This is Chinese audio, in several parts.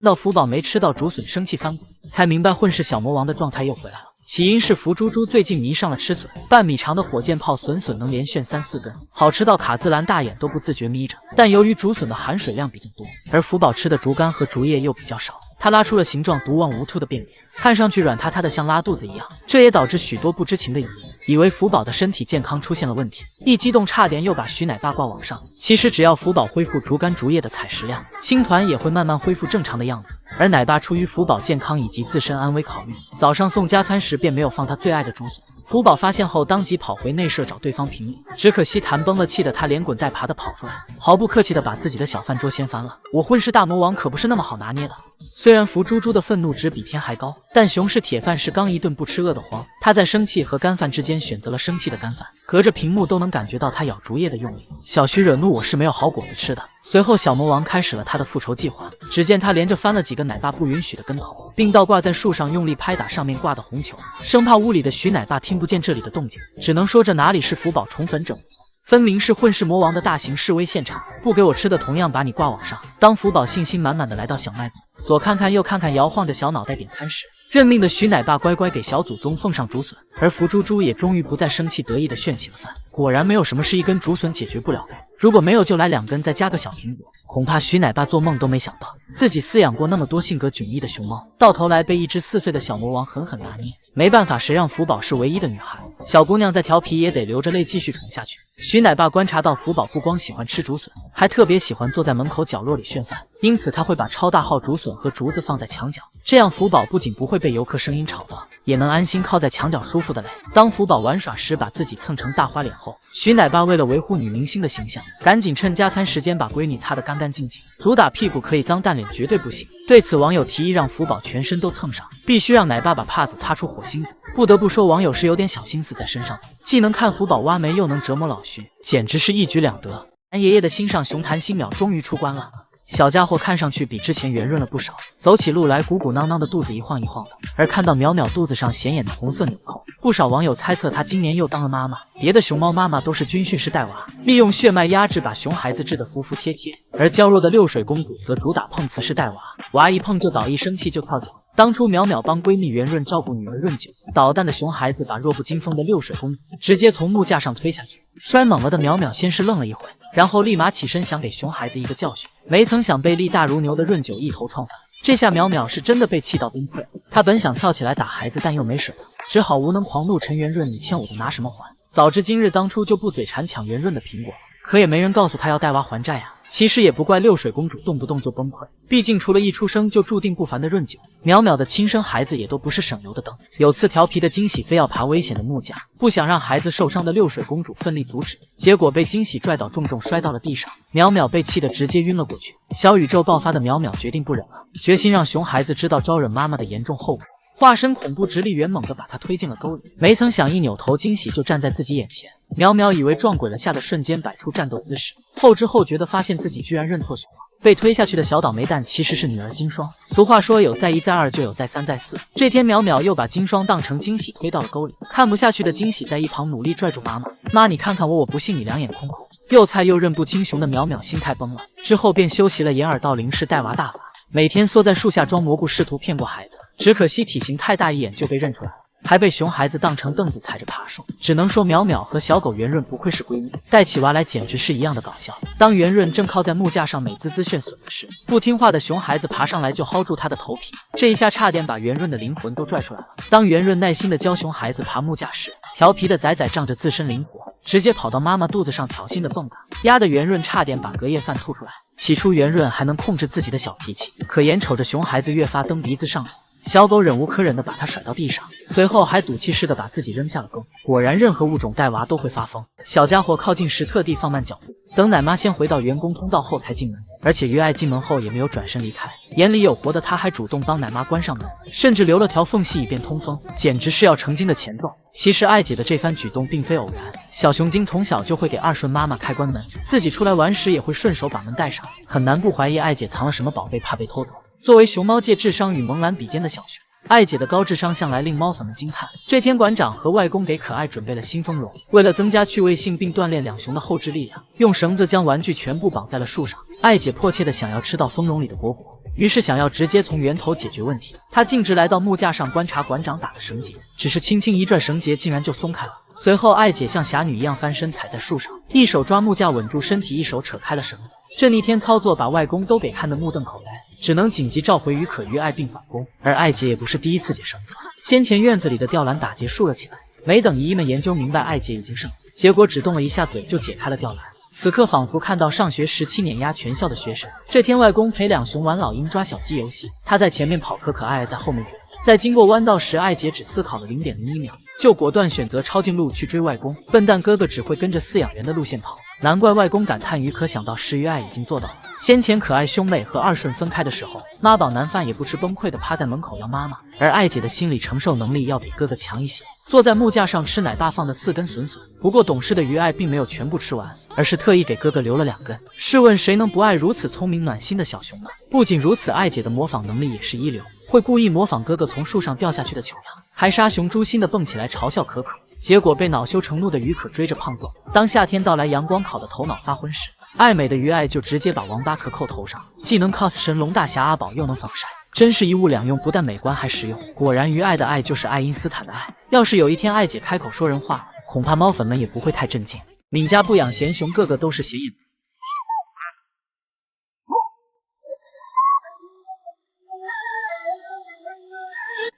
到福宝没吃到竹笋，生气翻滚，才明白混世小魔王的状态又回来了。起因是福猪猪最近迷上了吃笋，半米长的火箭炮笋能连炫3、4根，好吃到卡姿兰大眼都不自觉眯着。但由于竹笋的含水量比较多，而福宝吃的竹竿和竹叶又比较少，他拉出了形状独望无兔的便便，看上去软塌塌的像拉肚子一样。这也导致许多不知情的影迷以为福宝的身体健康出现了问题，一激动差点又把徐奶爸挂网上。其实只要福宝恢复竹竿竹叶的采食量，青团也会慢慢恢复正常的样子。而奶爸出于福宝健康以及自身安危考虑，早上送加餐时便没有放他最爱的竹笋。福宝发现后当即跑回内舍找对方评理，只可惜谈崩了，气得他连滚带爬的跑出来，毫不客气的把自己的小饭桌掀翻了。我混世大魔王可不是那么好拿捏的。虽然福猪猪的愤怒值比天还高，但熊市铁饭是刚一顿不吃饿得慌，他在生气和干饭之间选择了生气的干饭，隔着屏幕都能感觉到他咬竹叶的用力。小徐惹怒我是没有好果子吃的。随后小魔王开始了他的复仇计划，只见他连着翻了几个奶爸不允许的跟头，并倒挂在树上用力拍打上面挂的红球，生怕屋里的徐奶爸听不见这里的动静。只能说这哪里是福宝宠粉整，分明是混世魔王的大型示威现场，不给我吃的同样把你挂网上。当福宝信心满满的来到小卖部，左看看右看看，摇晃着小脑袋点餐时，认命的徐奶爸乖乖给小祖宗奉上竹笋，而福猪猪也终于不再生气，得意的炫起了饭。果然没有什么是一根竹笋解决不了的，如果没有就来2根，再加个小苹果。恐怕徐奶爸做梦都没想到，自己饲养过那么多性格迥异的熊猫，到头来被一只4岁的小魔王狠狠拿捏。没办法，谁让福宝是唯一的女孩，小姑娘再调皮也得流着泪继续宠下去。徐奶爸观察到福宝不光喜欢吃竹笋，还特别喜欢坐在门口角落里炫饭，因此他会把超大号竹笋和竹子放在墙角，这样福宝不仅不会被游客声音吵到，也能安心靠在墙角舒服的嘞。当福宝玩耍时把自己蹭成大花脸后，徐奶爸为了维护女明星的形象，赶紧趁加餐时间把闺女擦得干干净净，主打屁股可以，脏蛋脸绝对不行。对此网友提议让福宝全身都蹭上，必须让奶爸把帕子擦出火星子。不得不说，网友是有点小心思在身上的，既能看福宝挖煤，又能折磨老徐，简直是一举两得。俺爷爷的心上熊谭新淼终于出关了，小家伙看上去比之前圆润了不少，走起路来鼓鼓囊囊的，肚子一晃一晃的。而看到淼淼肚子上显眼的红色纽扣，不少网友猜测她今年又当了妈妈。别的熊猫妈妈都是军训式带娃，利用血脉压制把熊孩子治得服服帖帖，而娇弱的六水公主则主打碰瓷式带娃，娃一碰就倒，一生气就跳脚。当初淼淼帮闺蜜圆润照顾女儿润九，捣蛋的熊孩子把弱不禁风的六水公主直接从木架上推下去，摔猛了的淼淼先是愣了一会，然后立马起身想给熊孩子一个教训，没曾想被力大如牛的润九一头撞翻。这下淼淼是真的被气到崩溃了，她本想跳起来打孩子，但又没舍得，只好无能狂怒陈圆润，你欠我的拿什么还？早知今日当初就不嘴馋抢圆润的苹果，可也没人告诉她要带娃还债啊。其实也不怪六水公主动不动就崩溃，毕竟除了一出生就注定不凡的润九，淼淼的亲生孩子也都不是省油的灯。有次调皮的惊喜非要爬危险的木架，不想让孩子受伤的六水公主奋力阻止，结果被惊喜拽倒，重重摔到了地上，淼淼被气得直接晕了过去。小宇宙爆发的淼淼决定不忍了，决心让熊孩子知道招惹妈妈的严重后果，化身恐怖直立元猛地把他推进了沟里。没曾想一扭头，惊喜就站在自己眼前。淼淼以为撞鬼了，吓得瞬间摆出战斗姿势，后知后觉的发现自己居然认错熊了。被推下去的小倒霉蛋其实是女儿金双。俗话说有再一再二就有再三再四，这天淼淼又把金双当成惊喜推到了沟里。看不下去的惊喜在一旁努力拽住妈妈，妈你看看我不信你两眼空空。又菜又认不清熊的淼淼心态崩了，之后便修习了掩耳盗铃式带娃大法，每天缩在树下装蘑菇，试图骗过孩子。只可惜体型太大，一眼就被认出来了，还被熊孩子当成凳子踩着爬树。只能说淼淼和小狗圆润不愧是闺蜜，带起娃来简直是一样的搞笑。当圆润正靠在木架上美滋滋炫笋子时，不听话的熊孩子爬上来就薅住他的头皮，这一下差点把圆润的灵魂都拽出来了。当圆润耐心的教熊孩子爬木架时，调皮的仔仔仗着自身灵活，直接跑到妈妈肚子上挑衅的蹦跶，压得圆润差点把隔夜饭吐出来。起初圆润还能控制自己的小脾气，可眼瞅着熊孩子越发蹬鼻子上脸，小狗忍无可忍地把它甩到地上，随后还赌气似的把自己扔下了沟。果然任何物种带娃都会发疯，小家伙靠近时特地放慢脚步，等奶妈先回到员工通道后才进门，而且约爱进门后也没有转身离开，眼里有活的他还主动帮奶妈关上门，甚至留了条缝隙以便通风，简直是要成精的前奏。其实爱姐的这番举动并非偶然，小熊精从小就会给二顺妈妈开关门，自己出来玩时也会顺手把门带上，很难不怀疑爱姐藏了什么宝贝，怕被偷走。作为熊猫界智商与萌兰比肩的小熊，爱姐的高智商向来令猫粉们惊叹。这天馆长和外公给可爱准备了新丰绒，为了增加趣味性并锻炼两熊的后置力量，用绳子将玩具全部绑在了树上。爱姐迫切的想要吃到丰绒里的果果，于是想要直接从源头解决问题，他径直来到木架上观察馆长打的绳结，只是轻轻一拽，绳结竟然就松开了。随后艾姐像侠女一样翻身踩在树上，一手抓木架稳住身体，一手扯开了绳子。这逆天操作把外公都给看得目瞪口呆，只能紧急召回于可于爱并返工。而艾姐也不是第一次解绳子了，先前院子里的吊篮打结竖了起来，没等姨姨们研究明白艾姐已经胜了，结果只动了一下嘴就解开了吊篮。此刻仿佛看到上学时期碾压全校的学生。这天外公陪两熊玩老鹰抓小鸡游戏，他在前面跑，可爱爱在后面追。在经过弯道时，艾姐只思考了0.01秒，就果断选择抄近路去追外公。笨蛋哥哥只会跟着饲养员的路线跑，难怪外公感叹于可想到时于爱已经做到了。先前可爱兄妹和二顺分开的时候，妈宝男饭也不吃，崩溃的趴在门口要妈妈，而艾姐的心理承受能力要比哥哥强一些，坐在木架上吃奶爸放的4根笋笋。不过懂事的于爱并没有全部吃完，而是特意给哥哥留了2根。试问谁能不爱如此聪明暖心的小熊呢？不仅如此，艾姐的模仿能力也是一流，会故意模仿哥哥从树上掉下去的糗样，还杀熊诛心的蹦起来嘲笑可可，结果被恼羞成怒的于可追着胖揍。当夏天到来，阳光烤得头脑发昏时，爱美的于爱就直接把王八壳扣头上，既能 cos 神龙大侠阿宝，又能防晒，真是一物两用，不但美观还实用。果然于爱的爱就是爱因斯坦的爱，要是有一天爱姐开口说人话，恐怕猫粉们也不会太震惊。闵家不养闲熊，个个都是斜眼。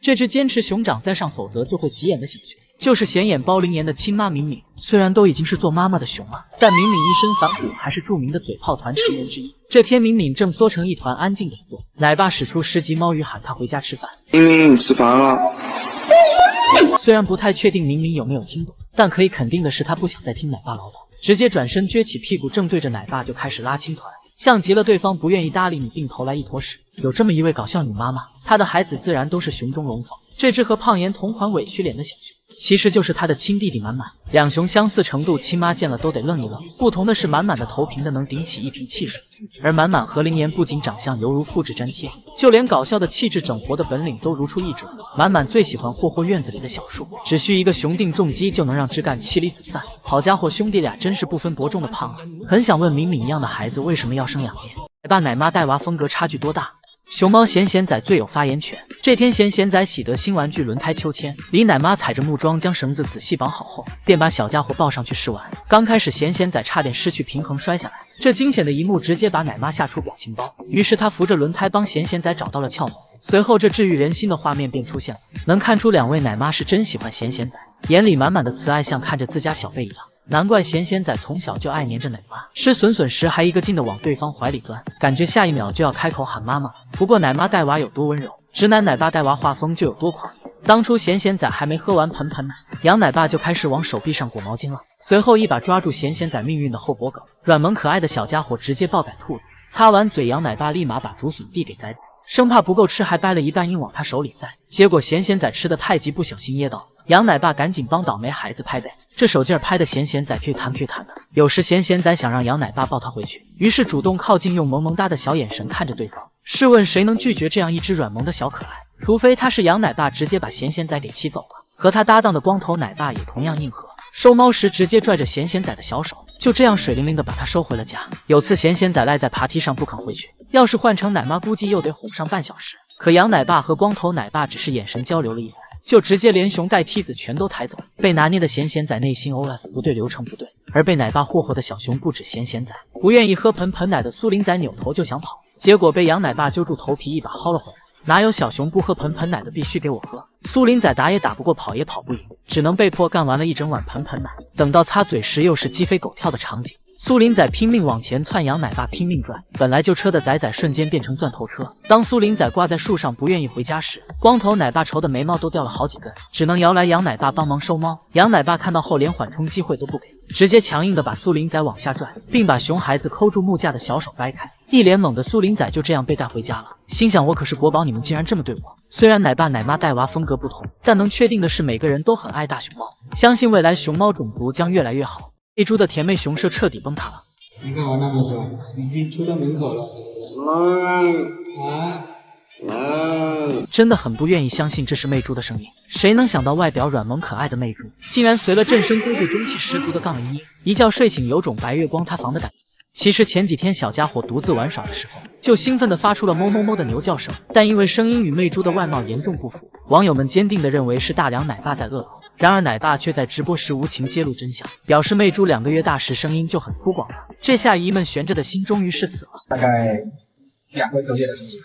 这只坚持熊掌在上，否则就会急眼的小熊，就是显眼包灵颜的亲妈敏敏。虽然都已经是做妈妈的熊了，但敏敏一身反骨，还是著名的嘴炮团成员之一。这天敏敏正缩成一团安静等坐，奶爸使出10级猫语喊她回家吃饭。敏敏，吃饭了。虽然不太确定敏敏有没有听懂，但可以肯定的是她不想再听奶爸唠叨，直接转身撅起屁股，正对着奶爸就开始拉亲团，像极了对方不愿意搭理你，并投来一坨屎。有这么一位搞笑女妈妈，她的孩子自然都是熊中龙凤。这只和胖妍同款委屈脸的小熊，其实就是她的亲弟弟满满。两熊相似程度，亲妈见了都得愣一愣。不同的是，满满的头平的能顶起一瓶汽水，而满满和灵妍不仅长相犹如复制粘贴，就连搞笑的气质、整活的本领都如出一辙。满满最喜欢霍霍院子里的小树，只需一个雄定重击就能让枝干妻离子散。好家伙，兄弟俩真是不分伯仲的胖啊！很想问敏敏一样的孩子为什么要生2遍？奶爸奶妈带娃风格差距多大？熊猫咸咸仔最有发言权。这天，咸咸仔喜得新玩具轮胎秋千，李奶妈踩着木桩将绳子仔细绑好后，便把小家伙抱上去试玩。刚开始，咸咸仔差点失去平衡摔下来，这惊险的一幕直接把奶妈吓出表情包。于是他扶着轮胎帮咸咸仔找到了窍门，随后这治愈人心的画面便出现了。能看出2位奶妈是真喜欢咸咸仔，眼里满满的慈爱，像看着自家小辈一样。难怪咸咸仔从小就爱黏着奶妈，吃笋笋时还一个劲的往对方怀里钻，感觉下一秒就要开口喊妈妈。不过奶妈带娃有多温柔，直男奶爸带娃画风就有多狂野。当初咸咸仔还没喝完盆盆奶，杨奶爸就开始往手臂上裹毛巾了，随后一把抓住咸咸仔命运的后脖梗，软萌可爱的小家伙直接爆改兔子。擦完嘴，杨奶爸立马把竹笋递给仔仔，生怕不够吃，还掰了一半硬往他手里塞。结果咸咸仔吃的太急，不小心噎到，杨奶爸赶紧帮倒霉孩子拍背。这手劲儿拍的咸咸仔屁弹屁弹的，有时咸咸仔想让杨奶爸抱他回去，于是主动靠近，用萌萌哒的小眼神看着对方。试问谁能拒绝这样一只软萌的小可爱？除非他是杨奶爸，直接把咸咸仔给气走了。和他搭档的光头奶爸也同样硬核，收猫时直接拽着咸咸仔的小手，就这样水灵灵的把他收回了家。有次咸咸仔赖在爬梯上不肯回去，要是换成奶妈估计又得哄上半小时。可杨奶爸和光头奶爸只是眼神交流了一番，就直接连熊带梯子全都抬走。被拿捏的咸咸仔内心 OS 不对，流程不对。而被奶爸霍霍的小熊不止咸咸仔，不愿意喝盆盆奶的苏林仔扭头就想跑，结果被杨奶爸揪住头皮一把薅了回来。哪有小熊不喝盆盆奶的，必须给我喝。苏林仔打也打不过，跑也跑不赢，只能被迫干完了一整碗盆盆奶。等到擦嘴时，又是鸡飞狗跳的场景。苏林仔拼命往前窜，杨奶爸拼命拽，本来就车的仔仔瞬间变成钻头车。当苏林仔挂在树上不愿意回家时，光头奶爸愁的眉毛都掉了好几根，只能摇来杨奶爸帮忙收猫。杨奶爸看到后连缓冲机会都不给，直接强硬的把苏林仔往下拽，并把熊孩子抠住木架的小手掰开。一脸懵的苏林仔就这样被带回家了，心想我可是国宝，你们竟然这么对我。虽然奶爸奶妈带娃风格不同，但能确定的是每个人都很爱大熊猫，相信未来熊猫种族将越来越好。一猪的甜妹熊舍彻底崩塌了。你干嘛那么说？已经出到门口了。真的很不愿意相信这是媚猪的声音。谁能想到外表软萌可爱的媚猪，竟然随了正身龟背中气十足的杠11，一觉睡醒有种白月光塌房的感觉。其实前几天小家伙独自玩耍的时候，就兴奋地发出了哞哞哞的牛叫声，但因为声音与媚猪的外貌严重不符，网友们坚定地认为是大梁奶爸在恶搞。然而奶爸却在直播时无情揭露真相，表示媚猪2个月大时声音就很粗犷了。这下姨们悬着的心终于是死了。大概2个多月的时间，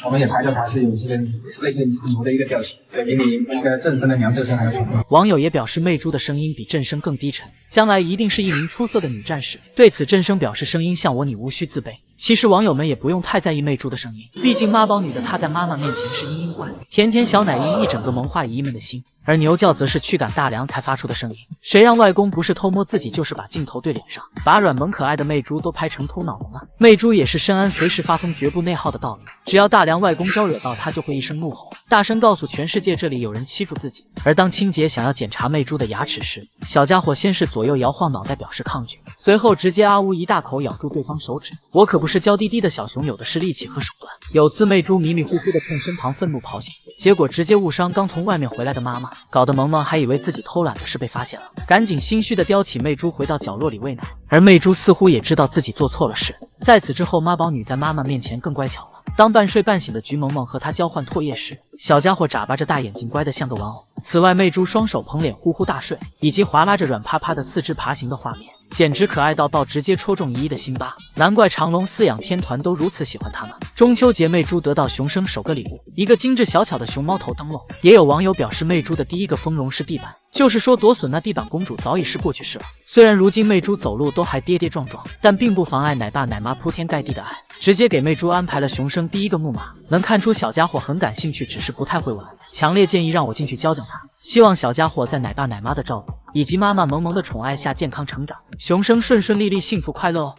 我们也拍到它是有这个类似牛的一个调性，对比你一个正声的娘这声还要重。网友也表示媚猪的声音比正声更低沉，将来一定是一名出色的女战士。对此正声表示声音像我你无需自卑。其实网友们也不用太在意媚猪的声音，毕竟妈宝女的她在妈妈面前是嘤嘤怪，甜甜小奶音一整个萌化姨们的心，而牛叫则是驱赶大梁才发出的声音。谁让外公不是偷摸自己就是把镜头对脸上，把软萌可爱的媚猪都拍成秃脑龙了。媚猪也是深谙随时发疯绝不内耗的道理，只要大梁外公招惹到他，就会一声怒吼，大声告诉全世界这里有人欺负自己。而当清洁想要检查媚猪的牙齿时，小家伙先是左右摇晃脑袋表示抗拒，随后直接啊呜一大口咬住对方手指。我可不是娇滴滴的小熊，有的是力气和手段。有次媚猪迷迷糊糊的冲身旁愤怒咆哮，结果直接误伤刚从外面回来的妈妈，搞得萌萌还以为自己偷懒的事被发现了，赶紧心虚的叼起媚猪回到角落里喂奶。而媚猪似乎也知道自己做错了事，在此之后妈宝女在妈妈面前更乖巧了。当半睡半醒的菊萌萌和她交换唾液时，小家伙眨巴着大眼睛，乖得像个玩偶。此外，媚猪双手捧脸呼呼大睡，以及划拉着软趴趴的四肢爬行的画面，简直可爱到爆，直接戳中姨姨的心巴。难怪长隆饲养天团都如此喜欢它们。中秋节媚猪得到熊生首个礼物，一个精致小巧的熊猫头灯笼。也有网友表示，媚猪的第一个丰容是地板，就是说夺笋那地板公主早已是过去式了。虽然如今媚猪走路都还跌跌撞撞，但并不妨碍奶爸奶妈铺天盖地的爱，直接给媚猪安排了熊生第一个木马。能看出小家伙很感兴趣，只是不太会玩，强烈建议让我进去教教他。希望小家伙在奶爸奶妈的照顾以及妈妈萌萌的宠爱下健康成长，熊生顺顺利利，幸福快乐哦。